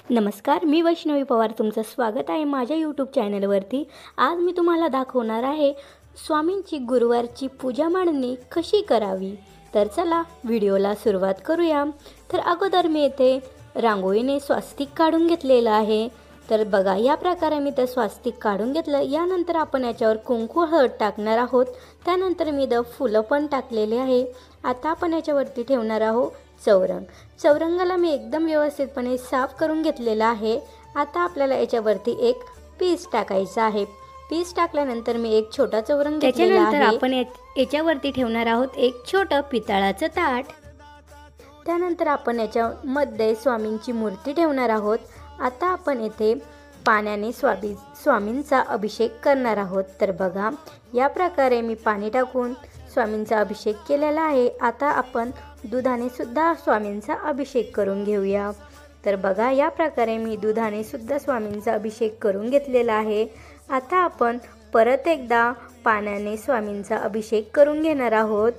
नमस्कार, मी वैष्णवी पवार तुमचं स्वागत आहे माझ्या यूट्यूब चॅनलवरती। आज मी तुम्हाला दाखवणार आहे स्वामींची गुरुवारची पूजा मांडणी कशी करावी। तर चला व्हिडिओला सुरुवात करूया। तर अगोदर मी इथे रांगोळीने स्वास्तिक काढून घेतलेलं आहे। तर बघा या प्रकारे मी ते स्वास्तिक काढून घेतलं। यानंतर आपण याच्यावर कुंकू हळद टाकणार आहोत। त्यानंतर मी फुलं पण टाकलेले आहे। आता आपण याच्यावरती ठेवणार आहोत चौरंग। चौरंगाला मी एकदम व्यवस्थितपणे साफ करून घेतलेला आहे। आता आपल्याला याच्यावरती एक पीस टाकायचा आहे। पीस टाकल्यानंतर मी एक छोटा चौरंग घेतलेला आहे। त्यानंतर आपण याच्यावरती ठेवणार आहोत एक छोटं पितळाचं ताट। त्यानंतर आपण याच्यामध्ये स्वामींची मूर्ती ठेवणार आहोत। आता आपण येथे पाण्याने स्वामींचा अभिषेक करणार आहोत। तर बघा या प्रकारे मी पाणी टाकून स्वामींचा अभिषेक केलेला आहे। आता आपण दुधाने सुद्धा स्वामींचा अभिषेक करून घेऊया। तर बघा या प्रकारे मी दुधाने सुद्धा स्वामींचा अभिषेक करून घेतलेला आहे। आता आपण परत एकदा पाण्याने स्वामींचा अभिषेक करून घेणार आहोत।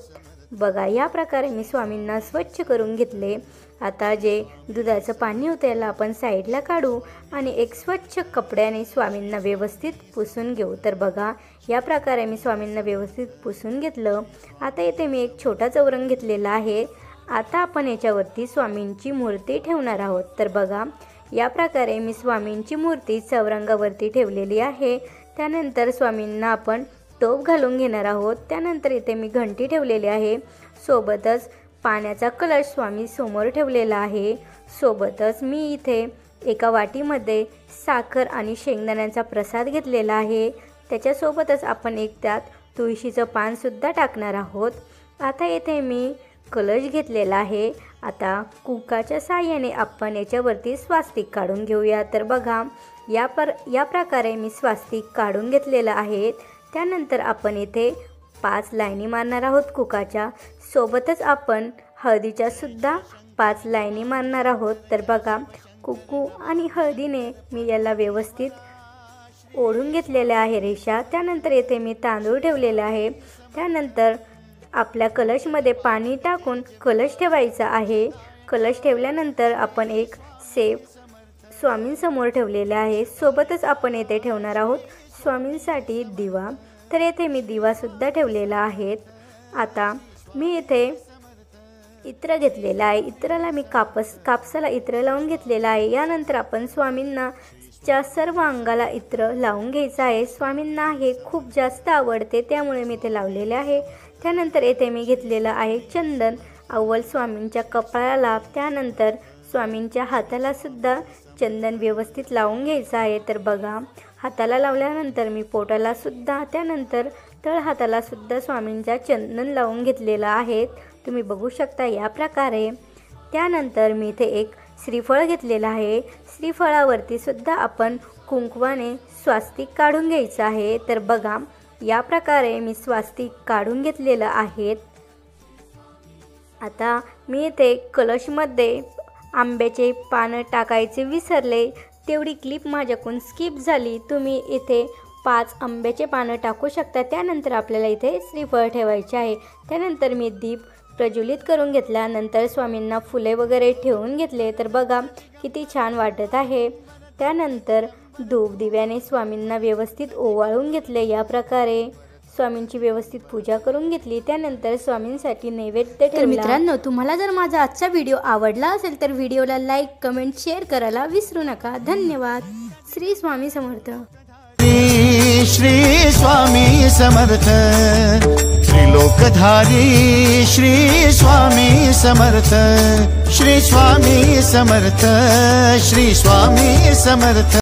बघा या प्रकारे मी स्वामींना स्वच्छ करून घेतले। आता जे दुधाचं पाणी होतं त्याला आपण साईडला काढू आणि एक स्वच्छ कपड्याने स्वामींना व्यवस्थित पुसून घेऊ। तर बघा या प्रकारे मी स्वामींना व्यवस्थित पुसून घेतलं। आता इथे मी एक छोटा चौरंग घेतलेला आहे। आता आपण याच्यावरती स्वामींची मूर्ती ठेवणार आहोत। तर बघा या प्रकारे मी स्वामींची मूर्ती चौरंगावरती ठेवलेली आहे। त्यानंतर स्वामींना आपण टोप घालून घेणार आहोत। त्यानंतर इथे मी घंटी ठेवलेली आहे। सोबतच पाण्याचा कलश स्वामी समोर ठेवलेला आहे। सोबतच मी इथे एका वाटीमध्ये साखर आणि शेंगदाण्याचा प्रसाद घेतलेला आहे। त्याच्यासोबतच आपण त्यात तुळशीचं पान सुद्धा टाकणार आहोत। आता येथे मी कलश घेतलेला आहे। आता कुंकाच्या साहाय्याने आपण याच्यावरती स्वास्तिक काढून घेऊया। तर बघा या प्रकारे मी स्वास्तिक काढून घेतलेलं आहे। त्यानंतर आपण इथे 5 लाईनी मारणार आहोत कुंकाच्या। सोबतच आपण हळदीच्या सुद्धा 5 लाईनी मारणार आहोत। तर बघा कुंकू आणि हळदीने मी याला व्यवस्थित ओढून घेतलेले आहे रेषा। त्यानंतर येथे मी तांदूळ ठेवलेला आहे। त्यानंतर आपल्या कलशमध्ये पाणी टाकून कलश ठेवायचा आहे। कलश ठेवल्यानंतर आपण एक सेफ स्वामींसमोर ठेवलेले आहे। सोबतच आपण येथे ठेवणार आहोत स्वामींसाठी दिवा। तर येथे मी दिवा सुद्धा ठेवलेला आहे। आता मी येथे इत्र घेतलेला आहे। इत्राला मी कापसाला इत्र लावून घेतलेला आहे। यानंतर आपण स्वामींना सर्व अंगाला इत्र लावून घ्यायचं आहे। स्वामींना हे खूप जास्त आवडते त्यामुळे मी ते लावलेले आहे। त्यानंतर येथे मी घेतलेलं आहे चंदन। अव्वल स्वामींच्या कपाळाला त्यानंतर स्वामींच्या हाताला सुद्धा चंदन व्यवस्थित लावून घ्यायचं आहे। तर बघा हाताला लावल्यानंतर मी पोटाला सुद्धा त्यानंतर तळ हाताला सुद्धा स्वामींच्या चंदन लावून घेतलेलं आहे। तुम्ही बघू शकता या प्रकारे। त्यानंतर मी इथे एक श्रीफळ घेतलेलं आहे। श्रीफळावरती सुद्धा आपण कुंकवाने स्वास्तिक काढून घ्यायचं आहे। तर बघा या प्रकारे मी स्वास्तिक काढून घेतलेलं आहे। आता मी इथे कलशमध्ये आंब्याचे पानं टाकायचे विसरले, तेवढी क्लिप माझ्याकडून स्किप झाली। तुम्ही इथे 5 आंब्याचे पानं टाकू शकता। त्यानंतर आपल्याला इथे श्रीफळ ठेवायचे आहे। त्यानंतर मी दीप प्रज्वलित करून घेतला। नंतर स्वामींना फुले वगैरे ठेवून घेतले। तर बघा किती छान वाटत आहे। त्यानंतर धूप दिव्याने स्वामींना व्यवस्थित ओवाळून घेतले। या प्रकारे स्वामींची व्यवस्थित पूजा करून घेतली। त्यानंतर स्वामींसाठी नैवेद्य ठेवला। मित्रांनो तुम्हाला जर माझा आजचा व्हिडिओ आवडला असेल तर व्हिडिओला लाईक कमेंट शेअर करायला विसरू नका। धन्यवाद। श्री स्वामी समर्थ। श्री स्वामी समर्थ। त्रिलोकधारी श्री स्वामी समर्थ। श्री स्वामी समर्थ। श्री स्वामी समर्थ।